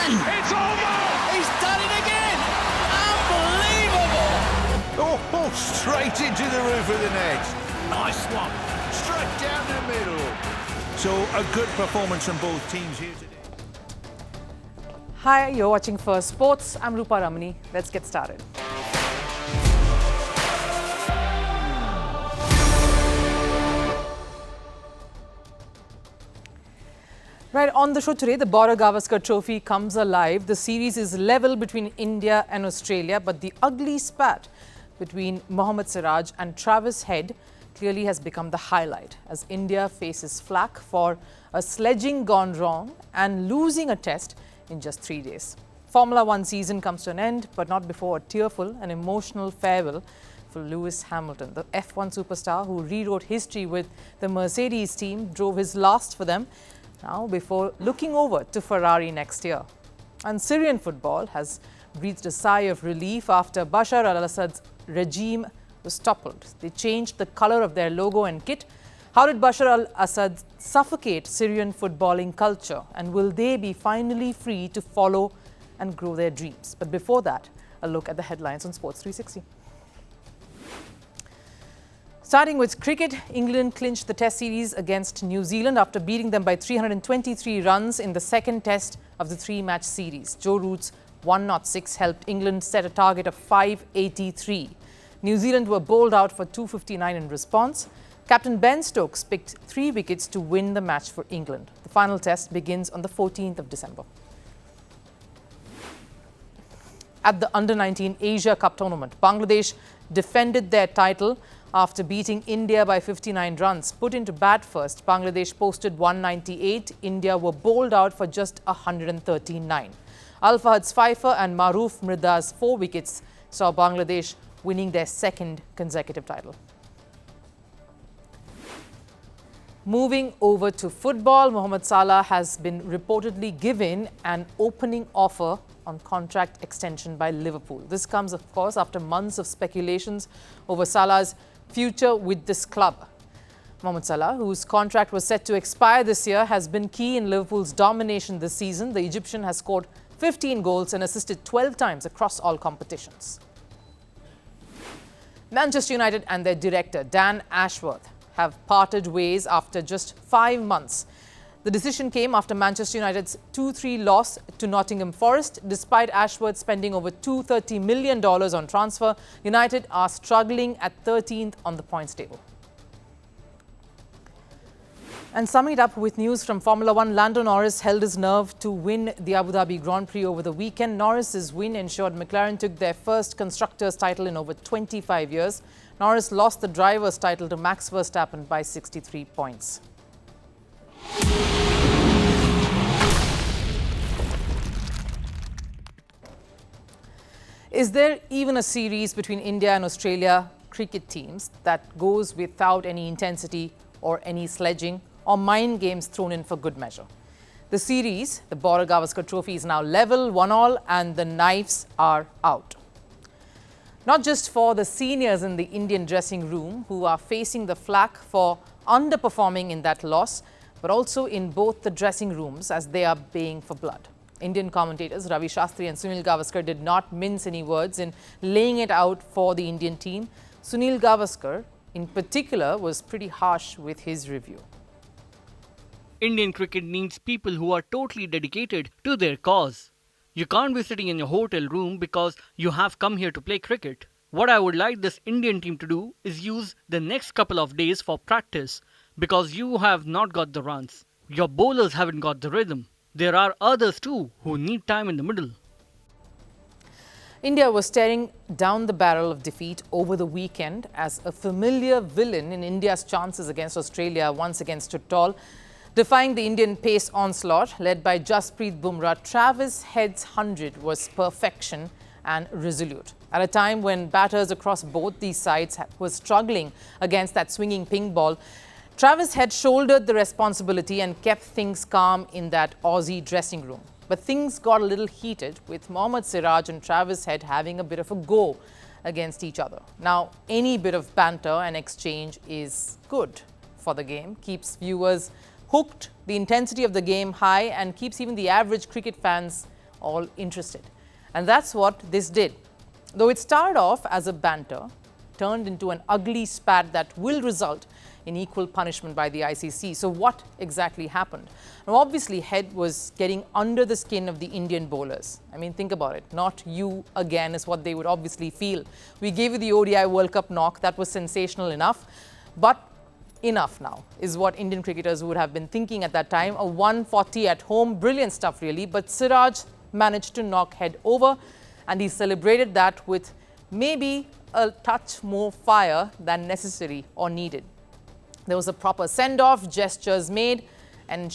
It's over! He's done it again! Unbelievable! Oh, straight into the roof of the net. Nice one. Straight down the middle. So a good performance from both teams here today. Hi, you're watching Firstpost. I'm Rupha Ramani. Let's get started. Right, on the show today, the Border-Gavaskar trophy comes alive. The series is level between India and Australia, but the ugly spat between Mohammed Siraj and Head clearly has become the highlight as India faces flack for a sledging gone wrong and losing a test in just 3 days. Formula One season comes to an end, but not before a tearful and emotional farewell for Lewis Hamilton. The F1 superstar who rewrote history with the Mercedes team drove his last for them now before looking over to Ferrari next year. And Syrian football has breathed a sigh of relief after Bashar al-Assad's regime was toppled. They changed the color of their logo and kit. How did Bashar al-Assad suffocate Syrian footballing culture? And will they be finally free to follow and grow their dreams? But before that, a look at the headlines on Sports 360. Starting with cricket, England clinched the Test series against New Zealand after beating them by 323 runs in the second Test of the three-match series. Joe Root's 106 helped England set a target of 583. New Zealand were bowled out for 259 in response. Captain Ben Stokes picked 3 wickets to win the match for England. The final Test begins on the 14th of December. At the Under-19 Asia Cup tournament, Bangladesh defended their title after beating India by 59 runs. Put into bat first, Bangladesh posted 198. India were bowled out for just 139. Al-Fahad's Pfeiffer and Maroof Mrida's 4 wickets saw Bangladesh winning their second consecutive title. Moving over to football, Mohammed Salah has been reportedly given an opening offer on contract extension by Liverpool. This comes, of course, after months of speculations over Salah's future with this club. Mohammed Salah, whose contract was set to expire this year, has been key in Liverpool's domination this season. The Egyptian has scored 15 goals and assisted 12 times across all competitions. Manchester United and their director, Dan Ashworth, have parted ways after just 5 months. The decision came after Manchester United's 2-3 loss to Nottingham Forest. Despite Ashworth spending over $230 million on transfer, United are struggling at 13th on the points table. And summing it up with news from Formula One, Lando Norris held his nerve to win the Abu Dhabi Grand Prix over the weekend. Norris's win ensured McLaren took their first constructors' title in over 25 years. Norris lost the drivers' title to Max Verstappen by 63 points. Is there even a series between India and Australia cricket teams that goes without any intensity or any sledging or mind games thrown in for good measure? The series, the Border-Gavaskar trophy, is now level 1-1 and the knives are out. Not just for the seniors in the Indian dressing room who are facing the flack for underperforming in that loss, but also in both the dressing rooms as they are baying for blood. Indian commentators Ravi, Shastri and Sunil Gavaskar did not mince any words in laying it out for the Indian team. Sunil Gavaskar, in particular, was pretty harsh with his review. Indian cricket needs people who are totally dedicated to their cause. You can't be sitting in your hotel room because you have come here to play cricket. What I would like this Indian team to do is use the next couple of days for practice because you have not got the runs. Your bowlers haven't got the rhythm. There are others too who need time in the middle. India was staring down the barrel of defeat over the weekend as a familiar villain in India's chances against Australia once again stood tall. Defying the Indian pace onslaught led by Jasprit Bumrah, Head's 100 was perfection and resolute. At a time when batters across both these sides were struggling against that swinging pink ball, Head shouldered the responsibility and kept things calm in that Aussie dressing room. But things got a little heated with Mohammed Siraj and Head having a bit of a go against each other. Now, any bit of banter and exchange is good for the game, keeps viewers hooked, the intensity of the game high, and keeps even the average cricket fans all interested. And that's what this did. Though it started off as a banter, turned into an ugly spat that will result in equal punishment by the ICC. So what exactly happened? Now, obviously, Head was getting under the skin of the Indian bowlers. I mean, think about it. Not you again is what they would obviously feel. We gave you the ODI World Cup knock. That was sensational enough. But enough now is what Indian cricketers would have been thinking at that time. A 140 at home. Brilliant stuff, really. But Siraj managed to knock Head over, and he celebrated that with maybe a touch more fire than necessary or needed. There was a proper send-off, gestures made, and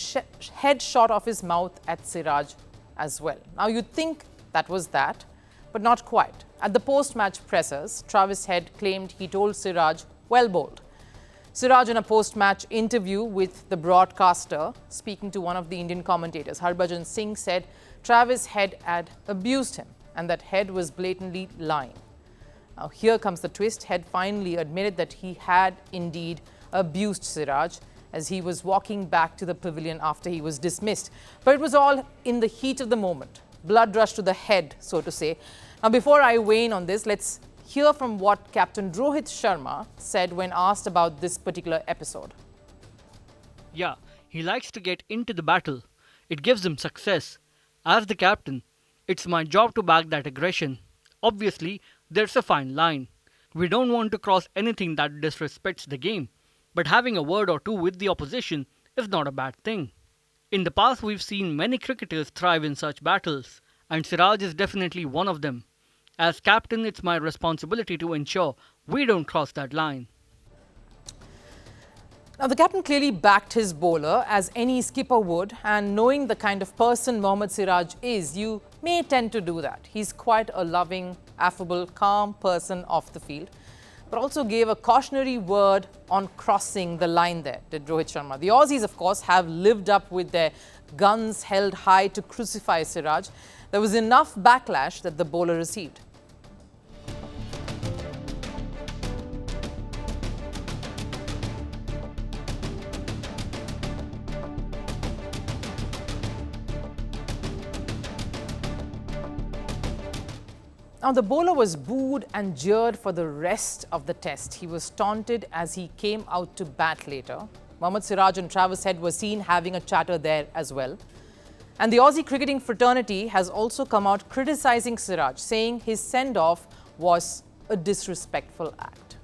Head shot off his mouth at Siraj as well. Now, you'd think that was that, but not quite. At the post-match pressers, Travis Head claimed he told Siraj, well bowled. Siraj, in a post-match interview with the broadcaster, speaking to one of the Indian commentators, Harbhajan Singh, said Travis Head had abused him and that Head was blatantly lying. Now, here comes the twist. Head finally admitted that he had indeed abused Siraj as he was walking back to the pavilion after he was dismissed. But it was all in the heat of the moment. Blood rushed to the head, so to say. Now, before I weigh in on this, let's hear from what Captain Rohit Sharma said when asked about this particular episode. Yeah, he likes to get into the battle. It gives him success. As the captain, it's my job to back that aggression. Obviously, there's a fine line. We don't want to cross anything that disrespects the game. But having a word or two with the opposition is not a bad thing. In the past, we've seen many cricketers thrive in such battles, and Siraj is definitely one of them. As captain, it's my responsibility to ensure we don't cross that line. Now, the captain clearly backed his bowler, as any skipper would, and knowing the kind of person Mohammed Siraj is, you may tend to do that. He's quite a loving, affable, calm person off the field, but also gave a cautionary word on crossing the line there, did Rohit Sharma. The Aussies, of course, have lived up with their guns held high to crucify Siraj. There was enough backlash that the bowler received. Now, the bowler was booed and jeered for the rest of the test. He was taunted as he came out to bat later. Mohammed Siraj and Travis Head were seen having a chatter there as well. And the Aussie cricketing fraternity has also come out criticising Siraj, saying his send-off was a disrespectful act.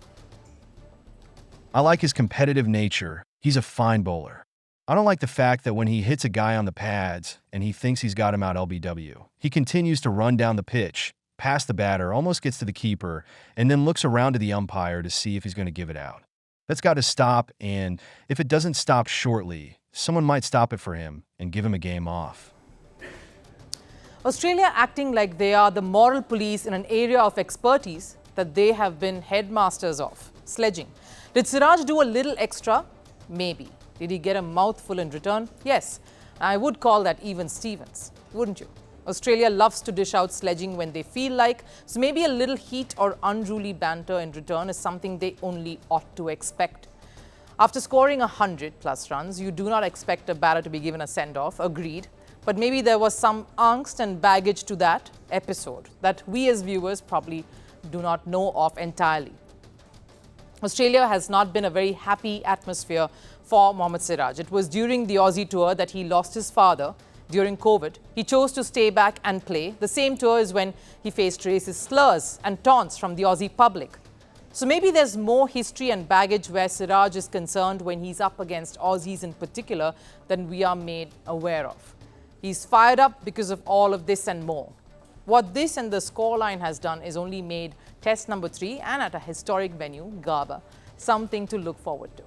I like his competitive nature. He's a fine bowler. I don't like the fact that when he hits a guy on the pads and he thinks he's got him out LBW, he continues to run down the pitch, past the batter, almost gets to the keeper, and then looks around to the umpire to see if he's going to give it out. That's got to stop, and if it doesn't stop shortly, someone might stop it for him and give him a game off. Australia acting like they are the moral police in an area of expertise that they have been headmasters of, sledging. Did Siraj do a little extra? Maybe. Did he get a mouthful in return? Yes. I would call that even Stevens, wouldn't you? Australia loves to dish out sledging when they feel like, so maybe a little heat or unruly banter in return is something they only ought to expect. After scoring 100+ runs, you do not expect a batter to be given a send-off, agreed. But maybe there was some angst and baggage to that episode that we as viewers probably do not know of entirely. Australia has not been a very happy atmosphere for Mohammed Siraj. It was during the Aussie tour that he lost his father. During COVID, he chose to stay back and play. The same tour is when he faced racist slurs and taunts from the Aussie public. So maybe there's more history and baggage where Siraj is concerned when he's up against Aussies in particular than we are made aware of. He's fired up because of all of this and more. What this and the scoreline has done is only made test number 3 and at a historic venue, Gabba, something to look forward to.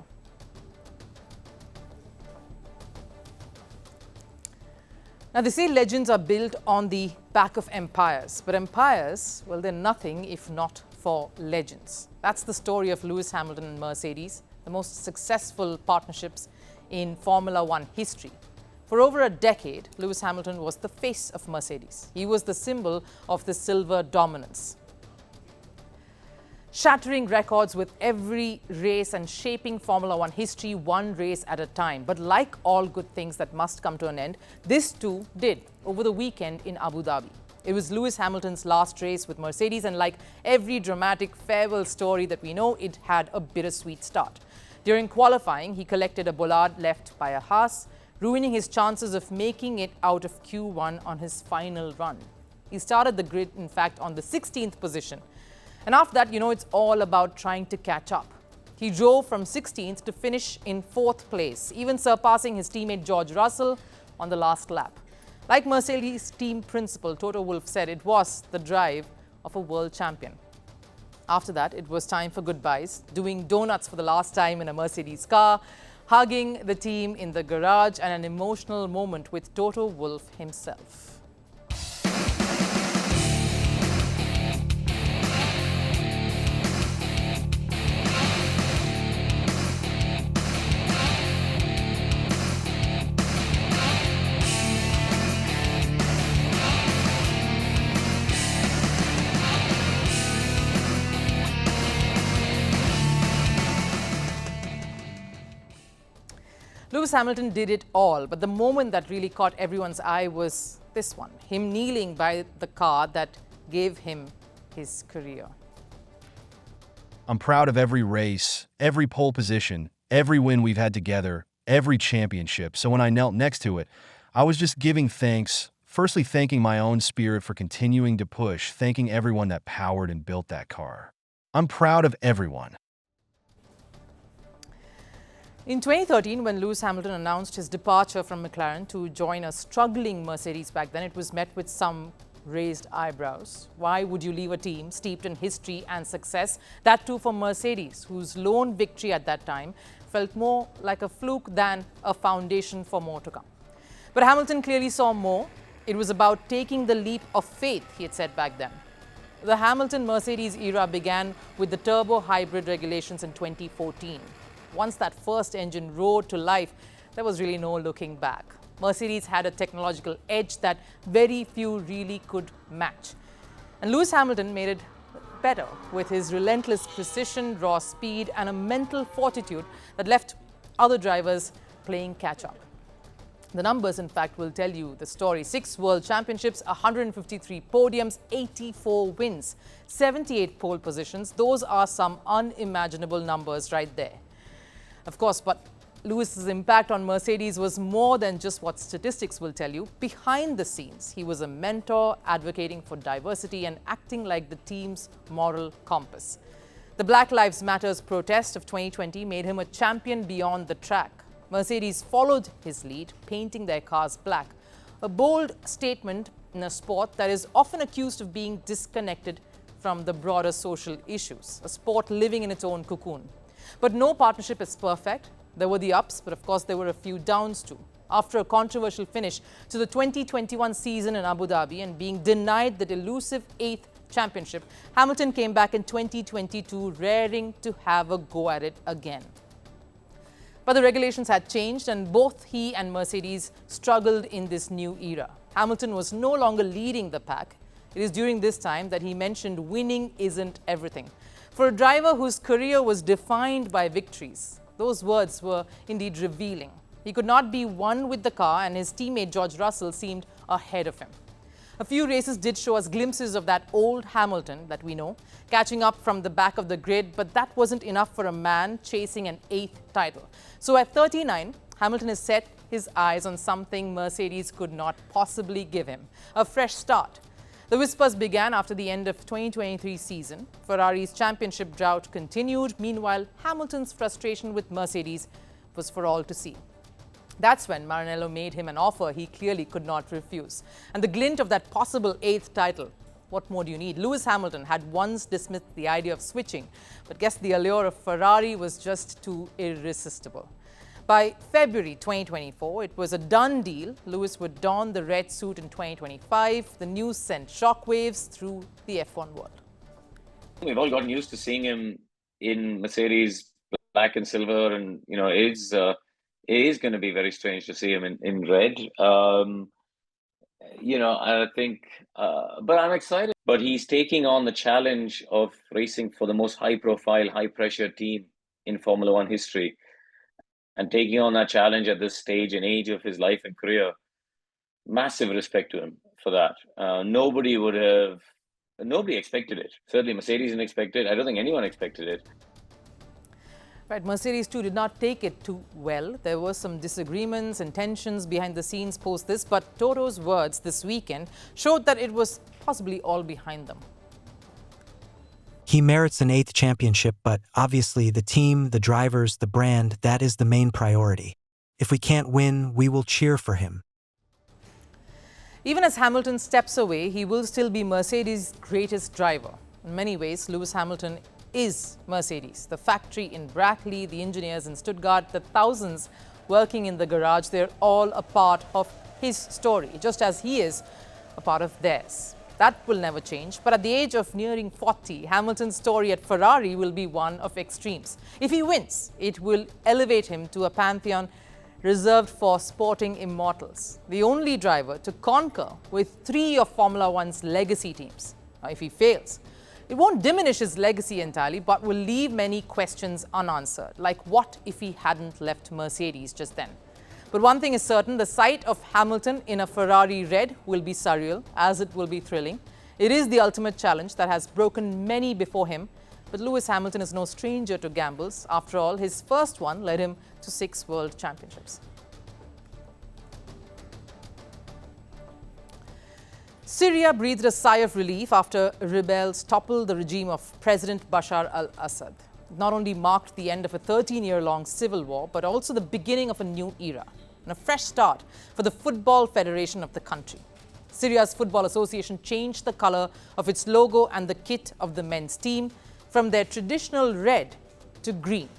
Now, they say legends are built on the back of empires, but empires, well, they're nothing if not for legends. That's the story of Lewis Hamilton and Mercedes, the most successful partnerships in Formula One history. For over a decade, Lewis Hamilton was the face of Mercedes. He was the symbol of the silver dominance, shattering records with every race and shaping Formula One history one race at a time. But like all good things that must come to an end, this too did. over the weekend in Abu Dhabi. It was Lewis Hamilton's last race with Mercedes, and like every dramatic farewell story that we know, it had a bittersweet start. During qualifying, he collected a bollard left by a Haas, ruining his chances of making it out of Q1 on his final run. He started the grid, in fact, on the 16th position. And after that, it's all about trying to catch up. He drove from 16th to finish in 4th place, even surpassing his teammate George Russell on the last lap. Like Mercedes team principal Toto Wolff said, it was the drive of a world champion. After that, it was time for goodbyes, doing donuts for the last time in a Mercedes car, hugging the team in the garage, and an emotional moment with Toto Wolff himself. Lewis Hamilton did it all, but the moment that really caught everyone's eye was this one, him kneeling by the car that gave him his career. I'm proud of every race, every pole position, every win we've had together, every championship. So when I knelt next to it, I was just giving thanks, firstly thanking my own spirit for continuing to push, thanking everyone that powered and built that car. I'm proud of everyone. In 2013, when Lewis Hamilton announced his departure from McLaren to join a struggling Mercedes back then, it was met with some raised eyebrows. Why would you leave a team steeped in history and success? That too for Mercedes, whose lone victory at that time felt more like a fluke than a foundation for more to come. But Hamilton clearly saw more. It was about taking the leap of faith, he had said back then. The Hamilton-Mercedes era began with the turbo hybrid regulations in 2014. Once that first engine roared to life, there was really no looking back. Mercedes had a technological edge that very few really could match. And Lewis Hamilton made it better with his relentless precision, raw speed, and a mental fortitude that left other drivers playing catch-up. The numbers, in fact, will tell you the story. 6 world championships, 153 podiums, 84 wins, 78 pole positions. Those are some unimaginable numbers right there. Of course, but Lewis's impact on Mercedes was more than just what statistics will tell you. Behind the scenes, he was a mentor, advocating for diversity and acting like the team's moral compass. The Black Lives Matters protest of 2020 made him a champion beyond the track. Mercedes followed his lead, painting their cars black. A bold statement in a sport that is often accused of being disconnected from the broader social issues, a sport living in its own cocoon. But no partnership is perfect. There were the ups, but of course there were a few downs too. After a controversial finish to the 2021 season in Abu Dhabi and being denied the elusive 8th championship, Hamilton came back in 2022, raring to have a go at it again. But the regulations had changed, and both he and Mercedes struggled in this new era. Hamilton was no longer leading the pack. It is during this time that he mentioned winning isn't everything. For a driver whose career was defined by victories, those words were indeed revealing. He could not be one with the car, and his teammate George Russell seemed ahead of him. A few races did show us glimpses of that old Hamilton that we know, catching up from the back of the grid, but that wasn't enough for a man chasing an 8th title. So at 39, Hamilton has set his eyes on something Mercedes could not possibly give him: a fresh start. The whispers began after the end of 2023 season. Ferrari's championship drought continued. Meanwhile, Hamilton's frustration with Mercedes was for all to see. That's when Maranello made him an offer he clearly could not refuse. And the glint of that possible 8th title, what more do you need? Lewis Hamilton had once dismissed the idea of switching, but guess the allure of Ferrari was just too irresistible. By February 2024, it was a done deal. Lewis would don the red suit in 2025. The news sent shockwaves through the F1 world. We've all gotten used to seeing him in Mercedes black and silver, and it is going to be very strange to see him in red. I think, but I'm excited. But he's taking on the challenge of racing for the most high-profile, high-pressure team in Formula One history. And taking on that challenge at this stage and age of his life and career, massive respect to him for that. Nobody expected it. Certainly Mercedes didn't expect it. I don't think anyone expected it. Right, Mercedes too did not take it too well. There were some disagreements and tensions behind the scenes post this, but Toto's words this weekend showed that it was possibly all behind them. He merits an 8th championship, but obviously the team, the drivers, the brand, that is the main priority. If we can't win, we will cheer for him. Even as Hamilton steps away, he will still be Mercedes' greatest driver. In many ways, Lewis Hamilton is Mercedes. The factory in Brackley, the engineers in Stuttgart, the thousands working in the garage, they're all a part of his story, just as he is a part of theirs. That will never change. But at the age of nearing 40, Hamilton's story at Ferrari will be one of extremes. If he wins, it will elevate him to a pantheon reserved for sporting immortals. The only driver to conquer with 3 of Formula One's legacy teams. Now, if he fails, it won't diminish his legacy entirely, but will leave many questions unanswered, like what if he hadn't left Mercedes just then? But one thing is certain, the sight of Hamilton in a Ferrari red will be surreal, as it will be thrilling. It is the ultimate challenge that has broken many before him, but Lewis Hamilton is no stranger to gambles. After all, his first one led him to 6 world championships. Syria breathed a sigh of relief after rebels toppled the regime of President Bashar al-Assad. It not only marked the end of a 13-year-long civil war, but also the beginning of a new era and a fresh start for the Football Federation of the country. Syria's Football Association changed the color of its logo and the kit of the men's team from their traditional red to green.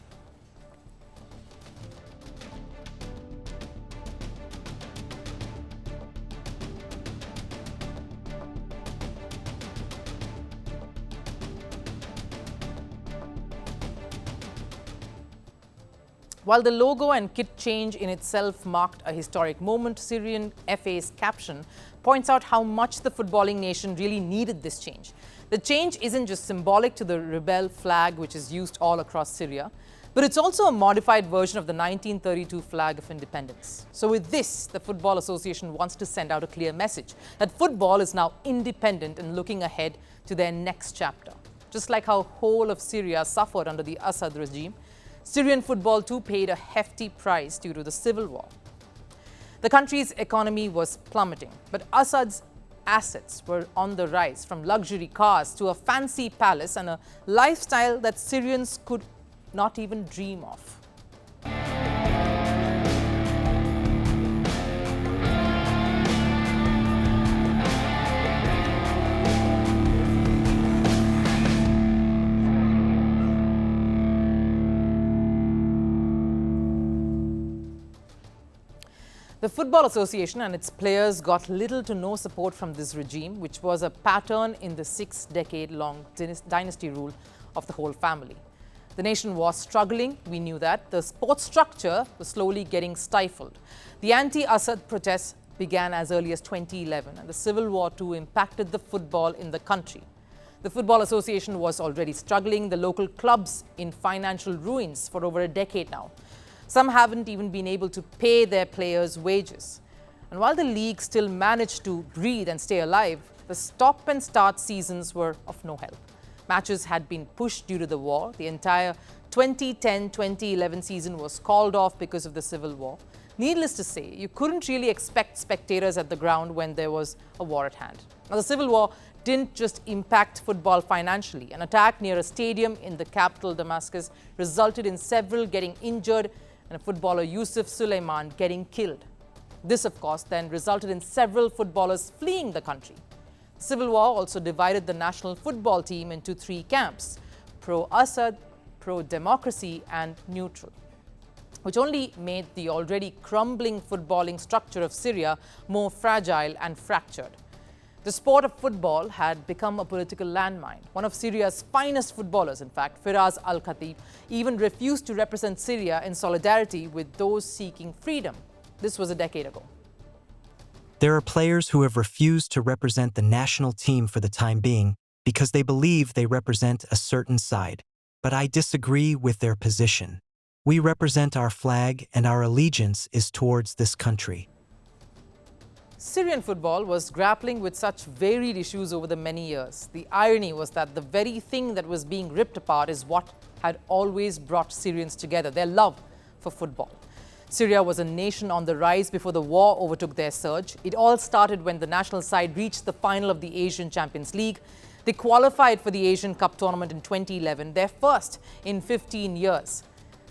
While the logo and kit change in itself marked a historic moment, Syrian FA's caption points out how much the footballing nation really needed this change. The change isn't just symbolic to the rebel flag, which is used all across Syria, but it's also a modified version of the 1932 flag of independence. So with this, the Football Association wants to send out a clear message that football is now independent and looking ahead to their next chapter. Just like how whole of Syria suffered under the Assad regime, Syrian football too paid a hefty price due to the civil war. The country's economy was plummeting, but Assad's assets were on the rise, from luxury cars to a fancy palace and a lifestyle that Syrians could not even dream of. The Football Association and its players got little to no support from this regime, which was a pattern in the 6-decade-long dynasty rule of the whole family. The nation was struggling, we knew that. The sports structure was slowly getting stifled. The anti-Assad protests began as early as 2011, and the civil war too impacted the football in the country. The Football Association was already struggling, the local clubs in financial ruins for over a decade now. Some haven't even been able to pay their players' wages. And while the league still managed to breathe and stay alive, the stop and start seasons were of no help. Matches had been pushed due to the war. The entire 2010-2011 season was called off because of the civil war. Needless to say, you couldn't really expect spectators at the ground when there was a war at hand. Now, the civil war didn't just impact football financially. An attack near a stadium in the capital, Damascus, resulted in several getting injured and a footballer, Yusuf Suleiman, getting killed. This, of course, then resulted in several footballers fleeing the country. The civil war also divided the national football team into 3 camps: pro-Assad, pro-democracy and neutral, which only made the already crumbling footballing structure of Syria more fragile and fractured. The sport of football had become a political landmine. One of Syria's finest footballers, in fact, Firas al-Khatib, even refused to represent Syria in solidarity with those seeking freedom. This was a decade ago. There are players who have refused to represent the national team for the time being because they believe they represent a certain side. But I disagree with their position. We represent our flag and our allegiance is towards this country. Syrian football was grappling with such varied issues over the many years. The irony was that the very thing that was being ripped apart is what had always brought Syrians together, their love for football. Syria was a nation on the rise before the war overtook their surge. It all started when the national side reached the final of the Asian Champions League. They qualified for the Asian Cup tournament in 2011, their first in 15 years.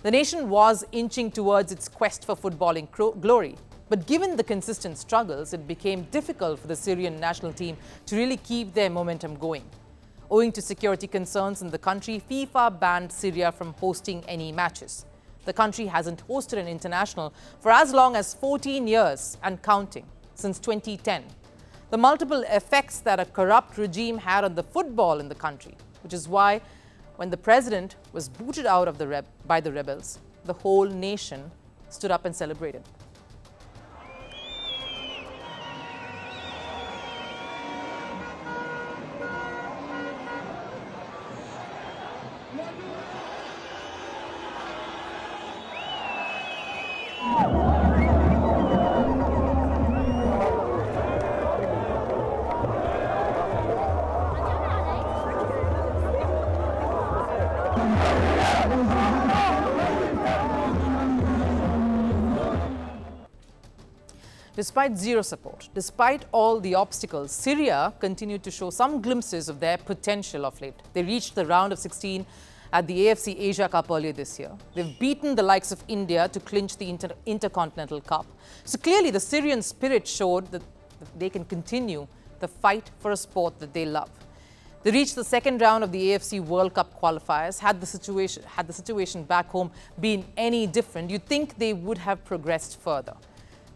The nation was inching towards its quest for footballing glory. But given the consistent struggles, it became difficult for the Syrian national team to really keep their momentum going. Owing to security concerns in the country, FIFA banned Syria from hosting any matches. The country hasn't hosted an international for as long as 14 years and counting, since 2010. The multiple effects that a corrupt regime had on the football in the country, which is why when the president was booted out of by the rebels, the whole nation stood up and celebrated. Despite zero support, despite all the obstacles, Syria continued to show some glimpses of their potential of late. They reached the round of 16 at the AFC Asia Cup earlier this year. They've beaten the likes of India to clinch the Intercontinental Cup. So clearly the Syrian spirit showed that they can continue the fight for a sport that they love. They reached the second round of the AFC World Cup qualifiers. Had the situation back home been any different, you'd think they would have progressed further.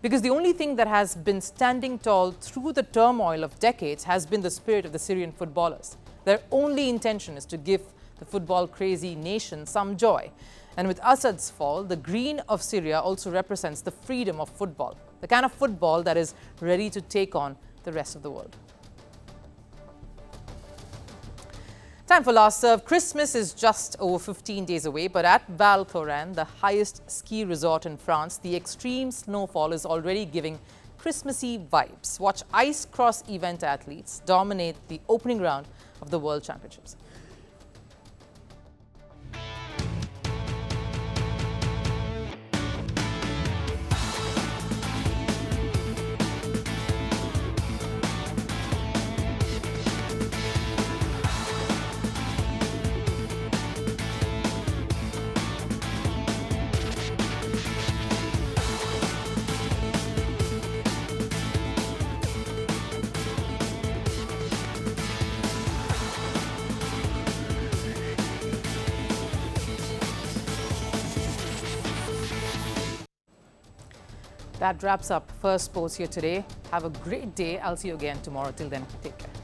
Because the only thing that has been standing tall through the turmoil of decades has been the spirit of the Syrian footballers. Their only intention is to give the football-crazy nation some joy. And with Assad's fall, the green of Syria also represents the freedom of football, the kind of football that is ready to take on the rest of the world. Time for last serve. Christmas is just over 15 days away, but at Val Thorens, the highest ski resort in France, the extreme snowfall is already giving Christmassy vibes. Watch ice cross event athletes dominate the opening round of the World Championships. That wraps up Firstpost here today. Have a great day. I'll see you again tomorrow. Till then, take care.